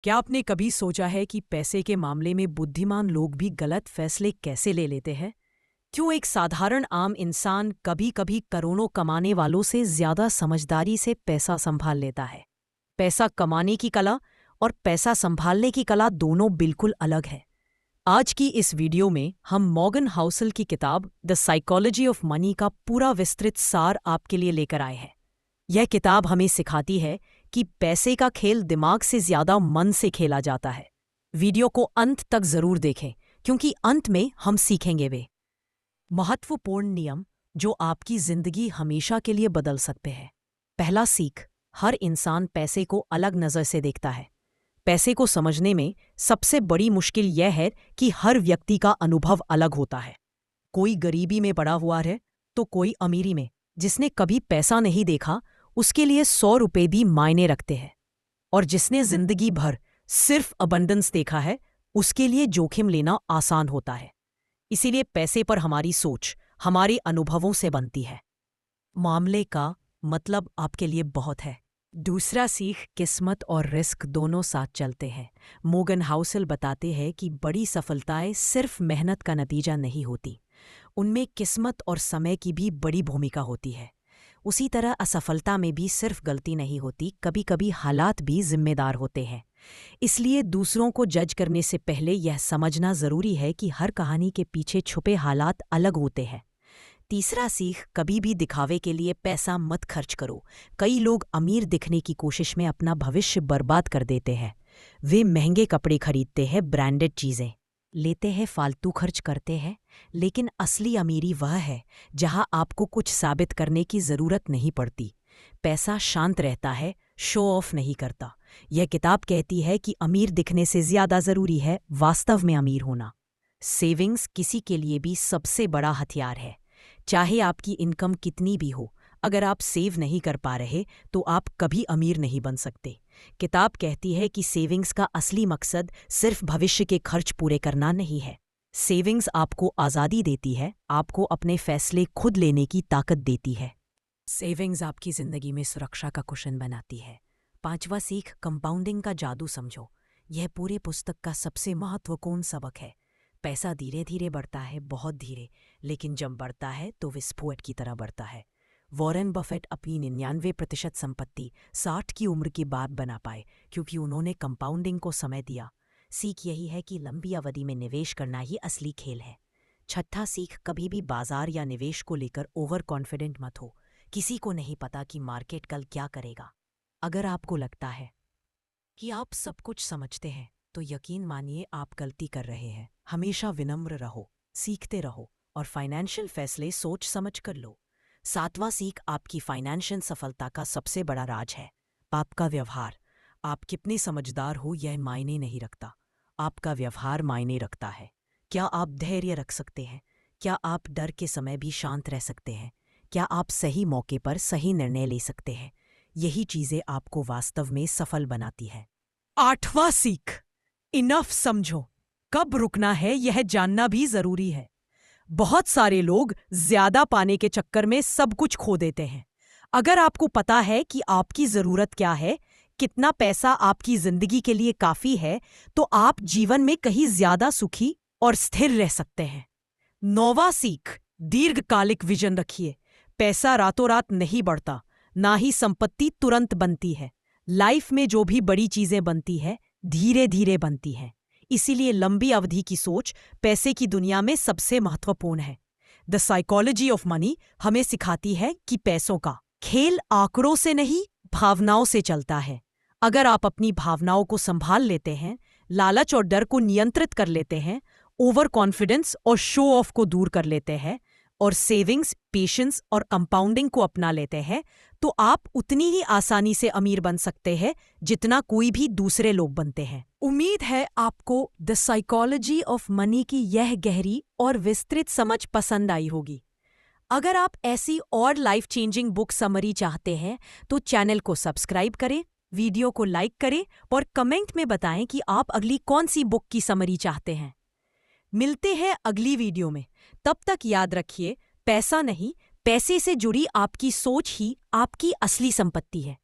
क्या आपने कभी सोचा है कि पैसे के मामले में बुद्धिमान लोग भी गलत फैसले कैसे ले लेते हैं? क्यों एक साधारण आम इंसान कभी कभी करोड़ों कमाने वालों से ज्यादा समझदारी से पैसा संभाल लेता है? पैसा कमाने की कला और पैसा संभालने की कला दोनों बिल्कुल अलग है। आज की इस वीडियो में हम मॉर्गन हाउसल की किताब द साइकोलॉजी ऑफ मनी का पूरा विस्तृत सार आपके लिए लेकर आए हैं। यह किताब हमें सिखाती है कि पैसे का खेल दिमाग से ज्यादा मन से खेला जाता है। वीडियो को अंत तक जरूर देखें, क्योंकि अंत में हम सीखेंगे वे महत्वपूर्ण नियम जो आपकी जिंदगी हमेशा के लिए बदल सकते हैं। पहला सीख, हर इंसान पैसे को अलग नज़र से देखता है। पैसे को समझने में सबसे बड़ी मुश्किल यह है कि हर व्यक्ति का अनुभव अलग होता है। कोई गरीबी में बड़ा हुआ है तो कोई अमीरी में। जिसने कभी पैसा नहीं देखा उसके लिए 100 रुपये भी मायने रखते हैं, और जिसने जिंदगी भर सिर्फ अबंडेंस देखा है उसके लिए जोखिम लेना आसान होता है। इसीलिए पैसे पर हमारी सोच हमारे अनुभवों से बनती है। मामले का मतलब आपके लिए बहुत है। दूसरा सीख, किस्मत और रिस्क दोनों साथ चलते हैं। मॉर्गन हाउसल बताते हैं कि बड़ी सफलताएं सिर्फ मेहनत का नतीजा नहीं होती, उनमें किस्मत और समय की भी बड़ी भूमिका होती है। उसी तरह असफलता में भी सिर्फ गलती नहीं होती, कभी कभी हालात भी जिम्मेदार होते हैं। इसलिए दूसरों को जज करने से पहले यह समझना जरूरी है कि हर कहानी के पीछे छुपे हालात अलग होते हैं। तीसरा सीख, कभी भी दिखावे के लिए पैसा मत खर्च करो। कई लोग अमीर दिखने की कोशिश में अपना भविष्य बर्बाद कर देते हैं। वे महंगे कपड़े खरीदते हैं, ब्रांडेड चीजें लेते हैं, फालतू खर्च करते हैं, लेकिन असली अमीरी वह है जहां आपको कुछ साबित करने की जरूरत नहीं पड़ती। पैसा शांत रहता है, शो ऑफ नहीं करता। यह किताब कहती है कि अमीर दिखने से ज्यादा जरूरी है वास्तव में अमीर होना। सेविंग्स किसी के लिए भी सबसे बड़ा हथियार है। चाहे आपकी इनकम कितनी भी हो, अगर आप सेव नहीं कर पा रहे तो आप कभी अमीर नहीं बन सकते। किताब कहती है कि सेविंग्स का असली मकसद सिर्फ भविष्य के खर्च पूरे करना नहीं है। सेविंग्स आपको आज़ादी देती है, आपको अपने फैसले खुद लेने की ताकत देती है। सेविंग्स आपकी जिंदगी में सुरक्षा का कुशन बनाती है। पांचवा सीख, कंपाउंडिंग का जादू समझो। यह पूरे पुस्तक का सबसे महत्वपूर्ण सबक है। पैसा धीरे धीरे बढ़ता है, बहुत धीरे, लेकिन जब बढ़ता है तो विस्फोट की तरह बढ़ता है। वॉरेन बफेट अपनी 99% संपत्ति 60 की उम्र के बाद बना पाए, क्योंकि उन्होंने कंपाउंडिंग को समय दिया। सीख यही है कि लंबी अवधि में निवेश करना ही असली खेल है। छठा सीख, कभी भी बाजार या निवेश को लेकर ओवर कॉन्फिडेंट मत हो। किसी को नहीं पता कि मार्केट कल क्या करेगा। अगर आपको लगता है कि आप सब कुछ समझते हैं तो यकीन मानिए आप गलती कर रहे हैं। हमेशा विनम्र रहो, सीखते रहो और फाइनेंशियल फैसले सोच समझ कर लो। सातवां सीख, आपकी फाइनेंशियल सफलता का सबसे बड़ा राज है आपका व्यवहार। आप कितने समझदार हो यह मायने नहीं रखता, आपका व्यवहार मायने रखता है। क्या आप धैर्य रख सकते हैं? क्या आप डर के समय भी शांत रह सकते हैं? क्या आप सही मौके पर सही निर्णय ले सकते हैं? यही चीजें आपको वास्तव में सफल बनाती है। आठवां सीख, इनफ समझो। कब रुकना है यह जानना भी जरूरी है। बहुत सारे लोग ज्यादा पाने के चक्कर में सब कुछ खो देते हैं। अगर आपको पता है कि आपकी जरूरत क्या है, कितना पैसा आपकी जिंदगी के लिए काफी है, तो आप जीवन में कहीं ज्यादा सुखी और स्थिर रह सकते हैं। नौवां सीख, दीर्घकालिक विजन रखिए। पैसा रातों रात नहीं बढ़ता, ना ही संपत्ति तुरंत बनती है। लाइफ में जो भी बड़ी चीजें बनती है धीरे धीरे बनती हैं। इसीलिए लंबी अवधि की सोच पैसे की दुनिया में सबसे महत्वपूर्ण है। द साइकोलॉजी ऑफ मनी हमें सिखाती है कि पैसों का खेल आंकड़ों से नहीं, भावनाओं से चलता है। अगर आप अपनी भावनाओं को संभाल लेते हैं, लालच और डर को नियंत्रित कर लेते हैं, ओवर कॉन्फिडेंस और शो ऑफ को दूर कर लेते हैं, और सेविंग्स, पेशेंस और कंपाउंडिंग को अपना लेते हैं, तो आप उतनी ही आसानी से अमीर बन सकते हैं जितना कोई भी दूसरे लोग बनते हैं। उम्मीद है आपको द साइकोलॉजी ऑफ मनी की यह गहरी और विस्तृत समझ पसंद आई होगी। अगर आप ऐसी और लाइफ चेंजिंग बुक समरी चाहते हैं तो चैनल को सब्सक्राइब करें, वीडियो को लाइक करें और कमेंट में बताएं कि आप अगली कौन सी बुक की समरी चाहते हैं। मिलते हैं अगली वीडियो में। तब तक याद रखिए, पैसा नहीं, पैसे से जुड़ी आपकी सोच ही आपकी असली संपत्ति है।